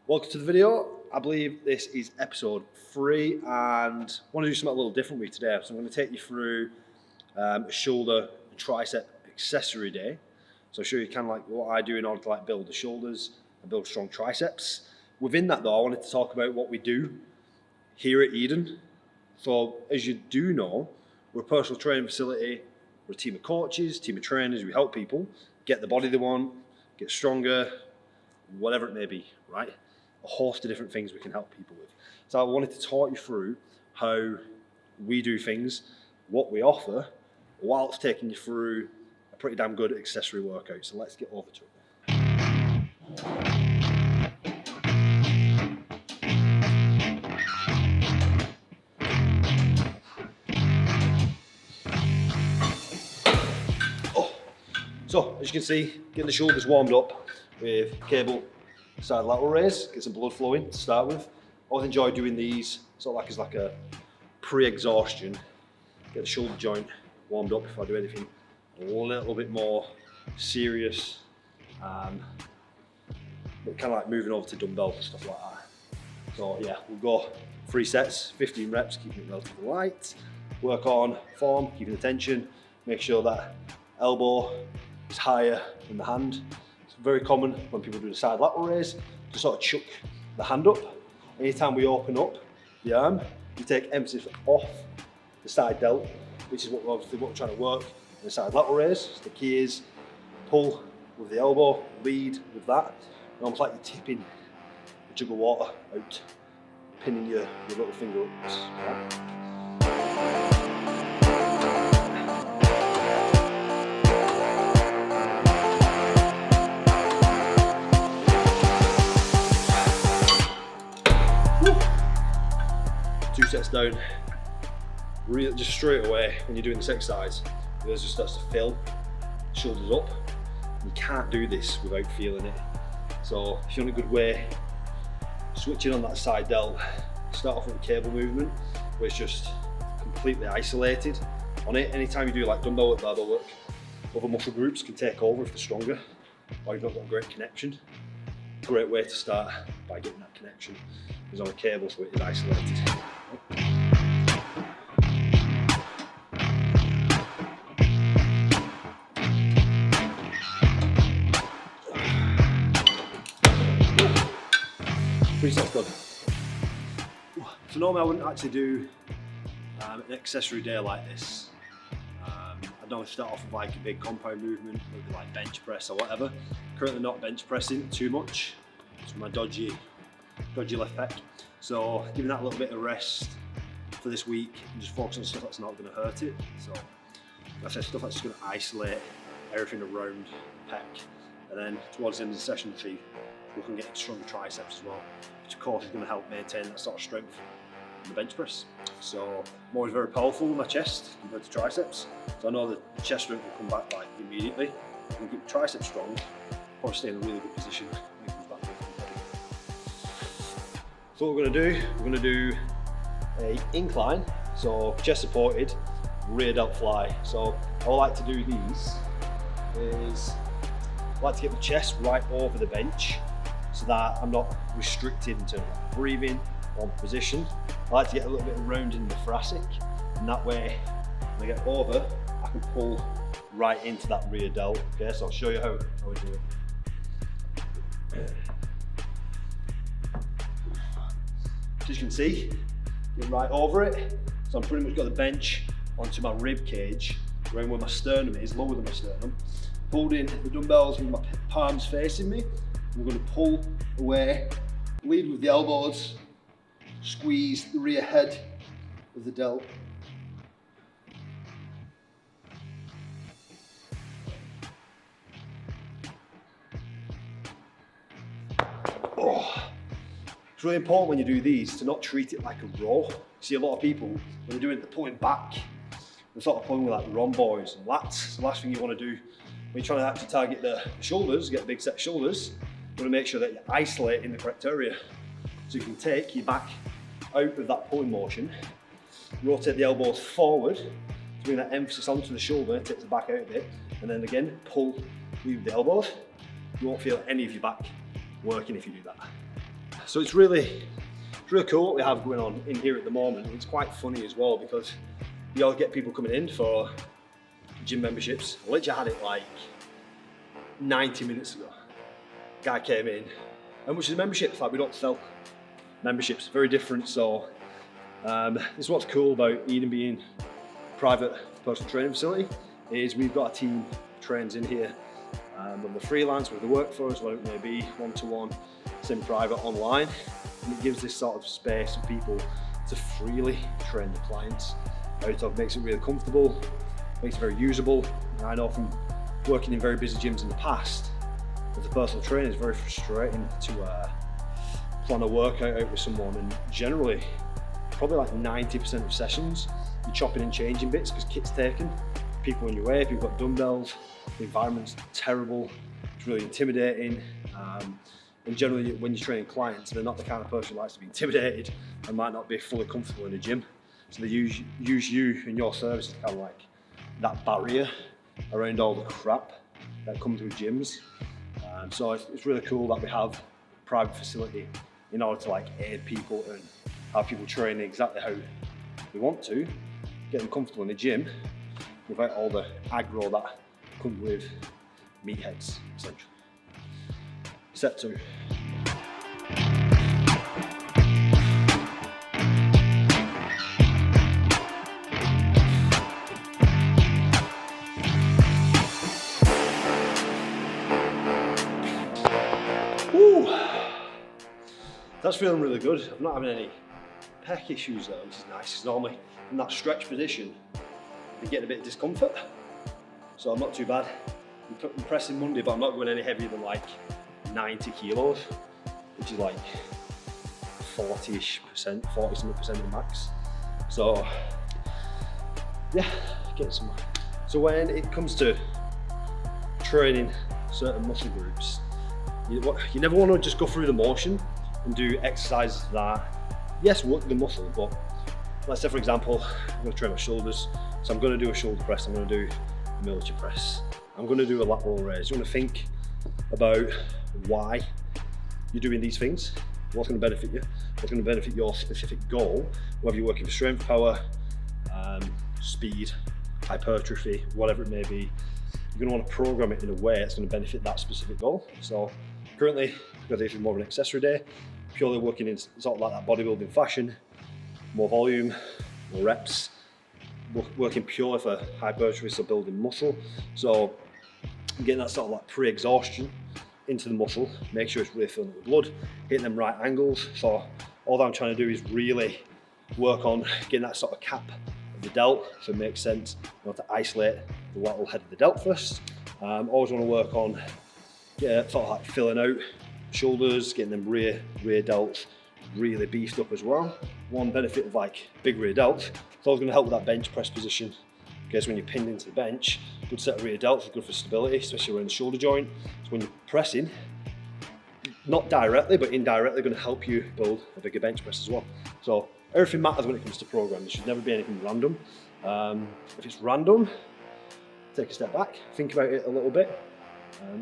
Welcome to the video. I believe this is episode 3 and I want to do something a little different with you today. So I'm going to take you through a shoulder and tricep accessory day. So I'll show you kind of like what I do in order to like build the shoulders and build strong triceps. Within that though, I wanted to talk about what we do here at Eden. So as you do know, we're a personal training facility. We're a team of coaches, team of trainers. We help people get the body they want, get stronger, whatever it may be, right? A host of different things we can help people with. So I wanted to talk you through how we do things, what we offer, whilst taking you through a pretty damn good accessory workout. So let's get over to it. So as you can see, getting the shoulders warmed up with cable side lateral raise, get some blood flowing to start with. I always enjoy doing these sort of like as like a pre-exhaustion, get the shoulder joint warmed up before I do anything a little bit more serious, but kind of like moving over to dumbbells and stuff like that. So yeah, we'll go 3 sets, 15 reps, keeping it relatively light. Work on form, keeping the tension, make sure that elbow is higher than the hand. It's very common when people do the side lateral raise to sort of chuck the hand up. Anytime we open up the arm, we take emphasis off the side delt, which is what we're trying to work in the side lateral raise. So the key is pull with the elbow, lead with that, and almost like you're tipping a jug of water out, pinning your little finger upwards. Right? 2 sets down, really just straight away when you're doing this exercise, it just starts to fill, shoulders up. You can't do this without feeling it. So if you're in a good way, switching on that side delt, start off with a cable movement where it's just completely isolated on it. Anytime you do like dumbbell work, barbell work, other muscle groups can take over if they're stronger, or you've not got a great connection. Great way to start by getting that connection is on a cable so it is isolated. Three sets done. So normally I wouldn't actually do an accessory day like this. I'd normally start off with like a big compound movement, maybe like bench press or whatever. Currently not bench pressing too much. It's my dodgy left pec. So giving that a little bit of rest for this week and just focus on stuff that's not going to hurt it. So like I said, stuff that's just going to isolate everything around the pec. And then towards the end of the session, we can get stronger triceps as well, which of course is going to help maintain that sort of strength in the bench press. So I'm always very powerful in my chest compared to triceps. So I know that the chest strength will come back like immediately. I can keep the triceps strong, or stay in a really good position when it comes back to the body. So what we're going to do, we're going to do a incline, so chest supported, rear delt fly. So how I like to do these is I like to get my chest right over the bench so that I'm not restricted in terms of breathing or position. I like to get a little bit of round in the thoracic, and that way when I get over, I can pull right into that rear delt. Okay, so I'll show you how we do it. As you can see, get right over it. So I'm pretty much got the bench onto my rib cage, around where my sternum is, lower than my sternum. Holding the dumbbells with my palms facing me. I'm going to pull away, lead with the elbows, squeeze the rear head of the delt. Oh. It's really important when you do these to not treat it like a row. You see a lot of people, when they're doing it, they're pulling back. They're sort of pulling with like rhomboids and lats. The last thing you want to do when you're trying to actually target the shoulders, get a big set of shoulders, you want to make sure that you isolate in the correct area. So you can take your back out of that pulling motion, rotate the elbows forward to bring that emphasis onto the shoulder, take the back out of it, and then again, pull with the elbows. You won't feel any of your back working if you do that. So it's really cool what we have going on in here at the moment. It's quite funny as well because you all get people coming in for gym memberships. I literally had it like 90 minutes ago. Guy came in, how much is a membership? It's like, we don't sell memberships, very different. So this is what's cool about Eden being a private personal training facility, is we've got a team of trainers in here, whether they're freelance, whether they work for us, whatever it may be, one-to-one, semi-private, online. And it gives this sort of space for people to freely train the clients. It makes it really comfortable, makes it very usable. And I know from working in very busy gyms in the past, as a personal trainer, it's very frustrating to plan a workout out with someone, and generally, probably like 90% of sessions, you're chopping and changing bits because kit's taken, people in your way, people got dumbbells, the environment's terrible, it's really intimidating. And generally, when you're training clients, they're not the kind of person who likes to be intimidated and might not be fully comfortable in a gym. So they use you and your service as kind of like that barrier around all the crap that comes with gyms. So it's really cool that we have a private facility in order to like aid people and have people train exactly how they want to, get them comfortable in the gym without all the aggro that comes with meatheads, essentially. Set 2. Woo! That's feeling really good. I'm not having any pec issues though, which is nice. It's normally in that stretch position, you get a bit of discomfort. So I'm not too bad. I'm pressing Monday, but I'm not going any heavier than like 90 kilos, which is like 40-ish percent, 40-something percent of max. So yeah, get some. So when it comes to training certain muscle groups, you never want to just go through the motion and do exercises that, yes, work the muscle, but let's say for example, I'm going to train my shoulders, so I'm going to do a shoulder press, I'm going to do a military press, I'm going to do a lateral raise. You want to think about why you're doing these things, what's going to benefit you, what's going to benefit your specific goal, whether you're working for strength, power, speed, hypertrophy, whatever it may be. You're going to want to program it in a way that's going to benefit that specific goal. So currently, because this is more of an accessory day, purely working in sort of like that bodybuilding fashion, more volume, more reps, working purely for hypertrophy, so building muscle. So getting that sort of like pre-exhaustion into the muscle, make sure it's really filling it with blood, hitting them right angles. So all that I'm trying to do is really work on getting that sort of cap of the delt, so it makes sense to isolate the lateral head of the delt first. Always want to work on sort of like filling out shoulders, getting them rear delts really beefed up as well. One benefit of like big rear delts, it's always going to help with that bench press position, because when you're pinned into the bench, good set of rear delts are good for stability, especially around the shoulder joint. So when you're pressing, not directly but indirectly, going to help you build a bigger bench press as well. So everything matters when it comes to program. There should never be anything random. If it's random, take a step back, think about it a little bit.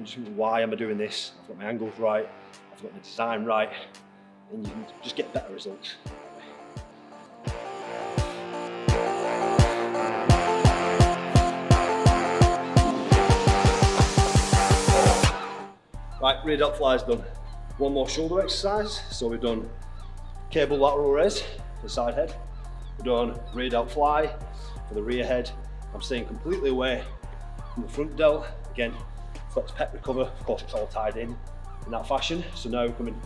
Just why am I doing this? I've got my angles right, I've got the design right, and you can just get better results. Right, rear delt fly's done. One more shoulder exercise. So we've done cable lateral raise for the side head. We've done rear delt fly for the rear head. I'm staying completely away from the front delt. Again, flex pec recover. Of course, it's all tied in that fashion. So now we're coming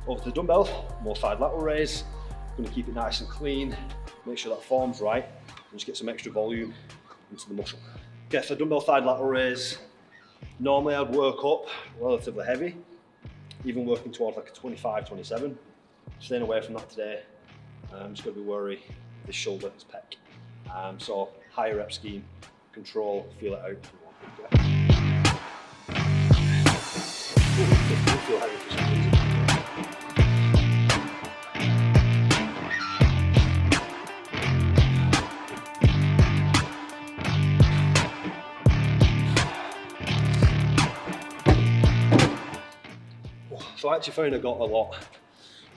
over to the dumbbell, more side lateral raise. I'm going to keep it nice and clean, make sure that form's right, and just get some extra volume into the muscle. Okay, so dumbbell side lateral raise. Normally I'd work up relatively heavy, even working towards like a 25, 27. Staying away from that today. I'm just going to be wary this shoulder, this pec. So higher rep scheme, control, feel it out. Feel heavy for some reason. So I actually found I got a lot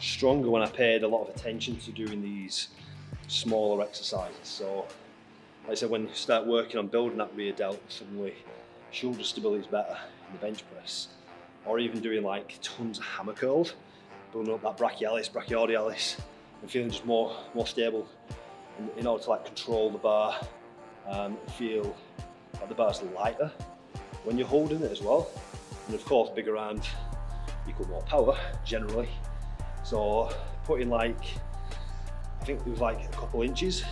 stronger when I paid a lot of attention to doing these smaller exercises. So, like I said, when you start working on building that rear delt, suddenly shoulder stability is better in the bench press. Or even doing like tons of hammer curls, building up that brachiordialis, and feeling just more stable in order to like control the bar, feel like the bar's lighter when you're holding it as well. And of course, bigger hand equal more power generally. So putting like, I think it was like a couple inches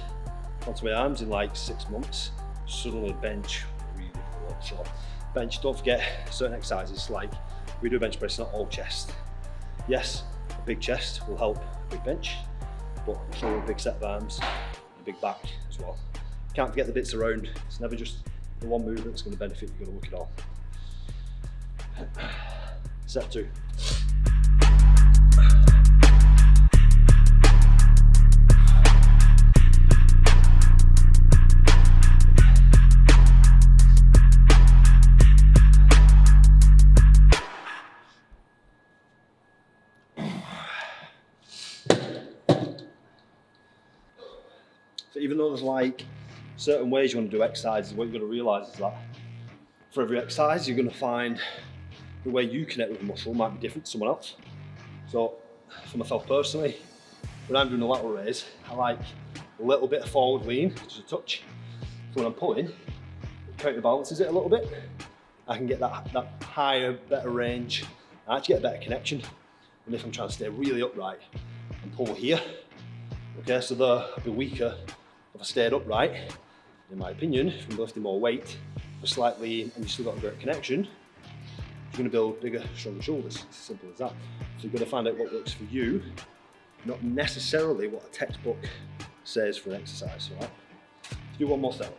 onto my arms in like 6 months, suddenly bench really blew up. So bench, don't forget certain exercises, like we do a bench press, not all chest. Yes, a big chest will help a big bench, but so a big set of arms, a big back as well. Can't forget the bits around. It's never just the one movement that's going to benefit, you've got to look at all. Set 2. So even though there's like certain ways you want to do exercises, what you've got to realise is that for every exercise, you're going to find the way you connect with the muscle might be different to someone else. So for myself personally, when I'm doing a lateral raise, I like a little bit of forward lean, just a touch. So when I'm pulling, it counterbalances it a little bit. I can get that higher, better range. I actually get a better connection than if I'm trying to stay really upright and pull here. Okay, so I'd be weaker if I stayed upright. In my opinion, if you're lifting more weight, for slight lean, and you still got a great connection, you're going to build bigger, stronger shoulders. It's as simple as that. So you've got to find out what works for you, not necessarily what a textbook says for an exercise. Right? Let's do one more set.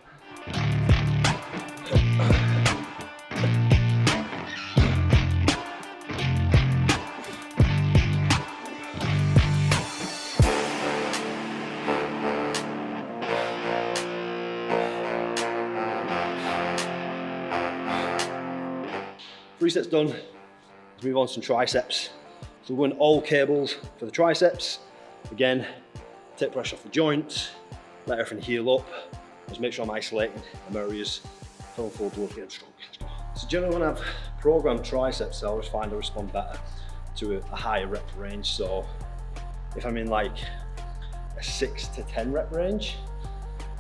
3 sets done. Let's move on to some triceps. So we're going all cables for the triceps. Again, take pressure off the joints, let everything heal up. Just make sure I'm isolating the areas, filling full blood, getting strong. Let's go. So generally when I've programmed triceps, I always find I respond better to a higher rep range. So if I'm in like a 6 to 10 rep range,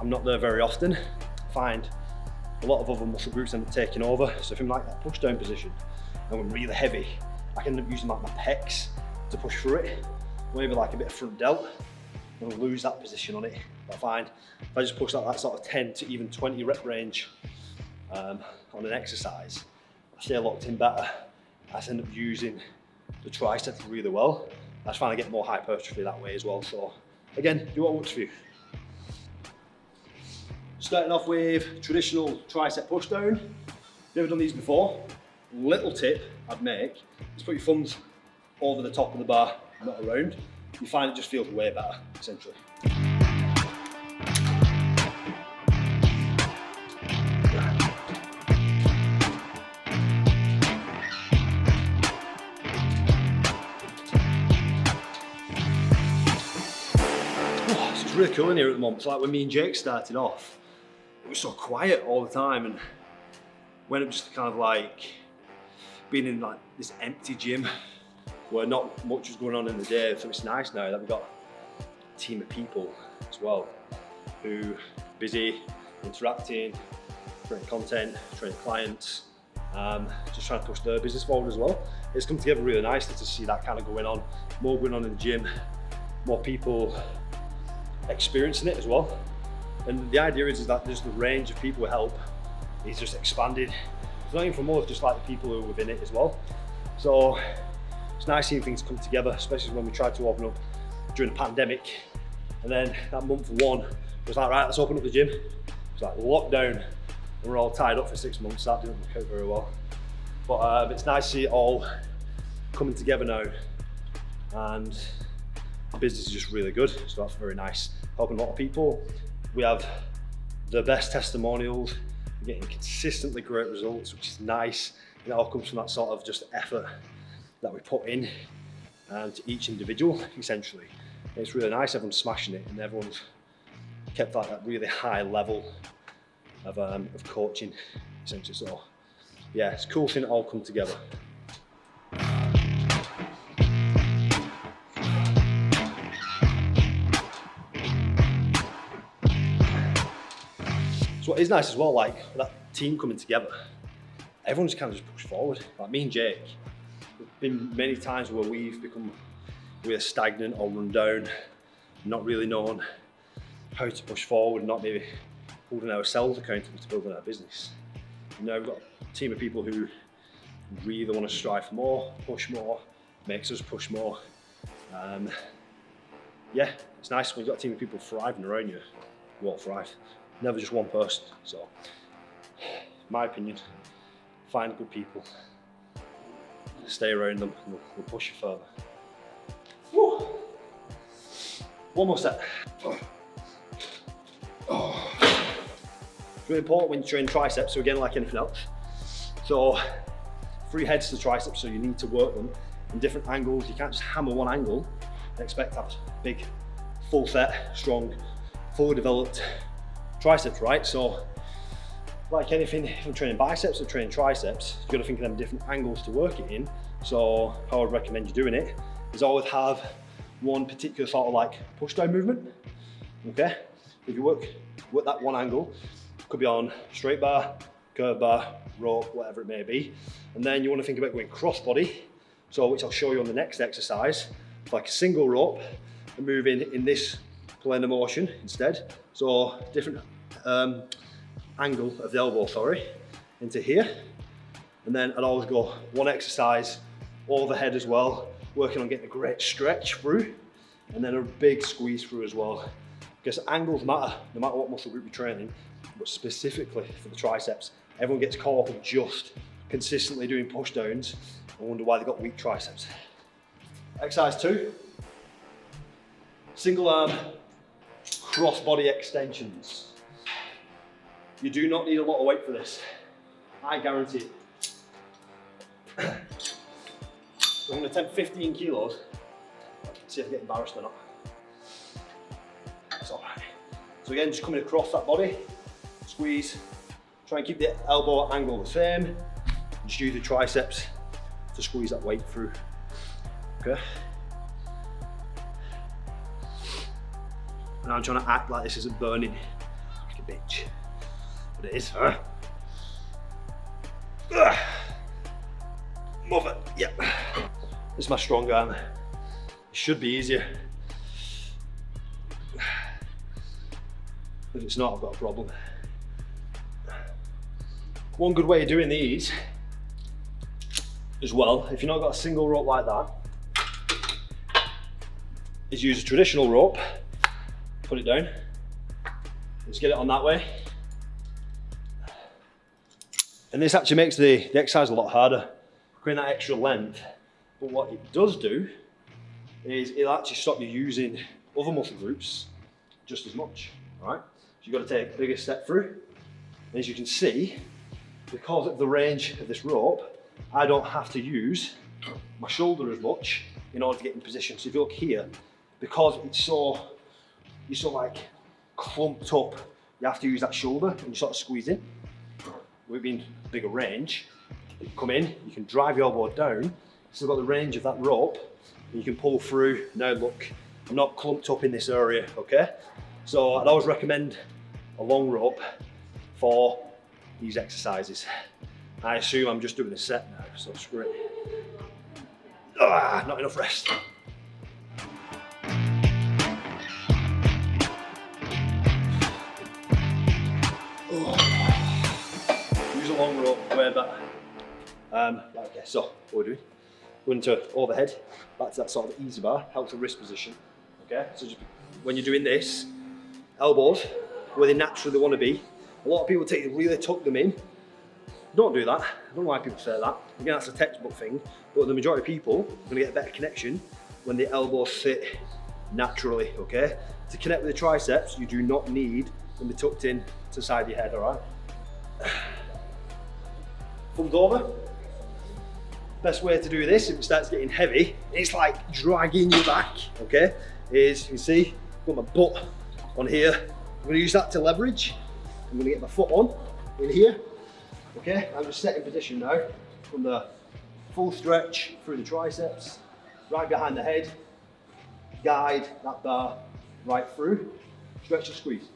I'm not there very often. I find a lot of other muscle groups end up taking over. So if I'm like that push down position and I'm really heavy, I can end up using like my pecs to push through it. Maybe like a bit of front delt, and I'll lose that position on it. But I find if I just push that sort of 10 to even 20 rep range on an exercise, I stay locked in better. I just end up using the triceps really well. I just find I get more hypertrophy that way as well. So again, do what works for you. Starting off with traditional tricep push down. If you've never done these before, little tip I'd make is put your thumbs over the top of the bar, not around. You find it just feels way better, essentially. Oh, so it's really cool in here at the moment. It's like when me and Jake started off, it was so quiet all the time, and when it was just kind of like being in like this empty gym where not much was going on in the day. So it's nice now that we've got a team of people as well who are busy interacting, creating content, training clients, just trying to push their business forward as well. It's come together really nicely to see that kind of going on, more going on in the gym, more people experiencing it as well. And the idea is that just the range of people who help is just expanded. It's not even from us, just like the people who are within it as well. So it's nice seeing things come together, especially when we tried to open up during the pandemic. And then that month one was like, right, let's open up the gym. It's like lockdown, and we're all tied up for 6 months. That didn't work out very well. But it's nice to see it all coming together now. And the business is just really good. So that's very nice. Helping a lot of people. We have the best testimonials. We're getting consistently great results, which is nice. It all comes from that sort of just effort that we put in. to each individual, essentially. It's really nice, everyone's smashing it, and everyone's kept like that really high level of coaching, essentially. So yeah, it's a cool thing to all come together. So what is nice as well, like that team coming together, everyone's kind of just pushed forward. Like me and Jake, there's been many times where we've become really stagnant or run down, not really knowing how to push forward, not maybe holding ourselves accountable to building our business. And now we've got a team of people who really want to strive for more, push more, makes us push more. Yeah, it's nice when you've got a team of people thriving around you. You won't thrive, never just one person. So, my opinion, find good people, stay around them, and they'll push you further. Woo. One more set. It's really important when you train triceps, so again, like anything else. So 3 heads to the triceps, so you need to work them in different angles. You can't just hammer one angle and expect to have big, full set, strong, fully developed triceps, right? So like anything, if I'm training biceps or training triceps, you've got to think of them different angles to work it in. So how I'd recommend you doing it is always have one particular sort of like push down movement, okay? If you work that one angle, could be on straight bar, curve bar, rope, whatever it may be. And then you want to think about going cross body, so which I'll show you on the next exercise, like a single rope and moving in this plane of motion instead. So different angle of the elbow, sorry, into here. And then I'd always go one exercise overhead as well, working on getting a great stretch through, and then a big squeeze through as well. Because angles matter, no matter what muscle group you're training, but specifically for the triceps, everyone gets caught up in just consistently doing push downs and wonder why they've got weak triceps. Exercise 2, single arm cross body extensions. You do not need a lot of weight for this, I guarantee it. I'm going to attempt 15 kilos, see if I get embarrassed or not. It's all right. So again, just coming across that body, squeeze, try and keep the elbow angle the same, and just use the triceps to squeeze that weight through, okay? And I'm trying to act like this isn't burning like a bitch, but it is, huh? Move it, yep. This is my strong arm. It should be easier. If it's not, I've got a problem. One good way of doing these as well, if you've not got a single rope like that, is use a traditional rope, put it down, let's get it on that way. And this actually makes the exercise a lot harder, creating that extra length. But what it does do is it'll actually stop you using other muscle groups just as much, right? So you've got to take a bigger step through. And as you can see, because of the range of this rope, I don't have to use my shoulder as much in order to get in position. So if you look here, because it's so, you're so like clumped up, you have to use that shoulder and you sort of squeeze in. With being bigger range, you can come in, you can drive your elbow down, still got the range of that rope, and you can pull through. Now look, I'm not clumped up in this area, okay? So I'd always recommend a long rope for these exercises. I assume I'm just doing a set now, so screw it. Not enough rest. Use a long rope, way better. Okay, so what we're doing, go into overhead, back to that sort of easy bar, helps the wrist position. Okay, so just when you're doing this, elbows where they naturally want to be. A lot of people really tuck them in. Don't do that. I don't know why people say that. Again, that's a textbook thing, but the majority of people are going to get a better connection when the elbows sit naturally, okay? To connect with the triceps, you do not need them to be tucked in to the side of your head, all right? Thumbs over. best way to do this, if it starts getting heavy, it's like dragging you back, okay, is, you can see, I've got my butt on here. I'm gonna use that to leverage. I'm gonna get my foot on in here, okay? I'm just set in position now from the full stretch through the triceps, right behind the head, guide that bar right through, stretch and squeeze.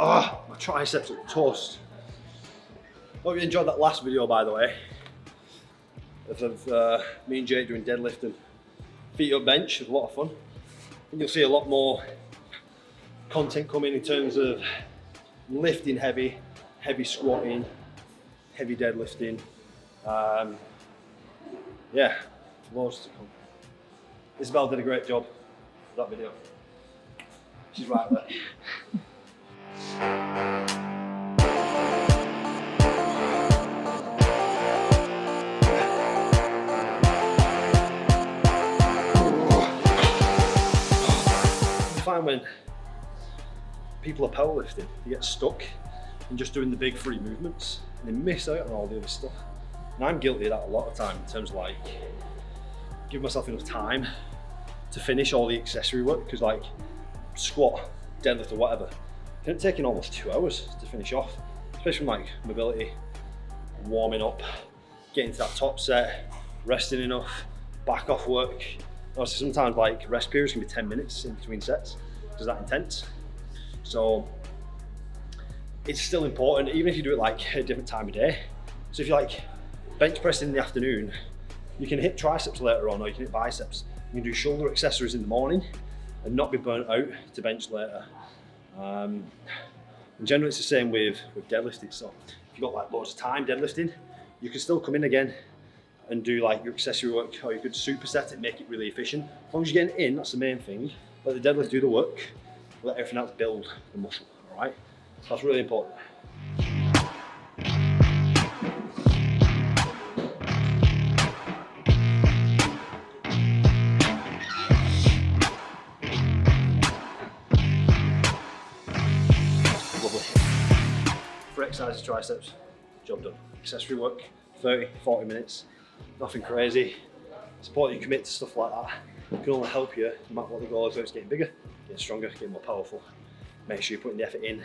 Oh, my triceps are toast. Hope you enjoyed that last video, by the way, of me and Jake doing deadlift and feet up bench. It was a lot of fun. And you'll see a lot more content coming in terms of lifting heavy, heavy squatting, heavy deadlifting. Yeah, loads to come. Isabel did a great job with that video. She's right there. Find when people are powerlifting, they get stuck in just doing the big free movements and they miss out on all the other stuff. And I'm guilty of that a lot of time in terms of like giving myself enough time to finish all the accessory work, because like squat, deadlift or whatever, it can take almost 2 hours to finish off, especially from like mobility, warming up, getting to that top set, resting enough, back off work. Obviously sometimes like rest periods can be 10 minutes in between sets, because that intense. So it's still important, even if you do it like a different time of day. So if you like bench press in the afternoon, you can hit triceps later on, or you can hit biceps. You can do shoulder accessories in the morning and not be burnt out to bench later. And generally it's the same with deadlifting. So if you've got like loads of time deadlifting, you can still come in again and do like your accessory work, or you could superset it, make it really efficient. As long as you're getting in, that's the main thing. Let the deadlift do the work, let everything else build the muscle, all right? So that's really important. Lovely. For exercises, triceps, job done. Accessory work, 30, 40 minutes. Nothing crazy. Support you commit to stuff like that. It can only help you, no matter what the goal is, whether it's getting bigger, getting stronger, getting more powerful. Make sure you're putting the effort in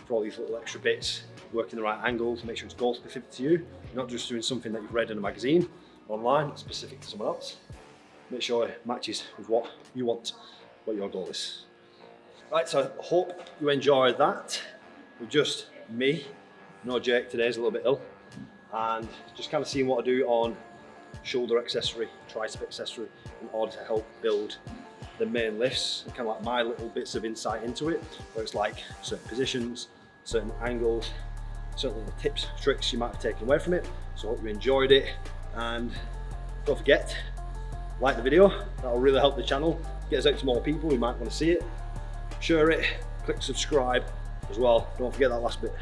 for all these little extra bits, working the right angles, make sure it's goal specific to you. You're not just doing something that you've read in a magazine, online, it's specific to someone else. Make sure it matches with what you want, what your goal is. Right, so I hope you enjoyed that with just me. No, Jake today's a little bit ill, and just kind of seeing what I do on shoulder accessory, tricep accessory, in order to help build the main lifts, and kind of like my little bits of insight into it, where it's like certain positions, certain angles, certain little tips, tricks you might have taken away from it. So I hope you enjoyed it, and don't forget, like the video, that'll really help the channel, get us out to more people who might want to see it. Share it, click subscribe as well, don't forget that last bit.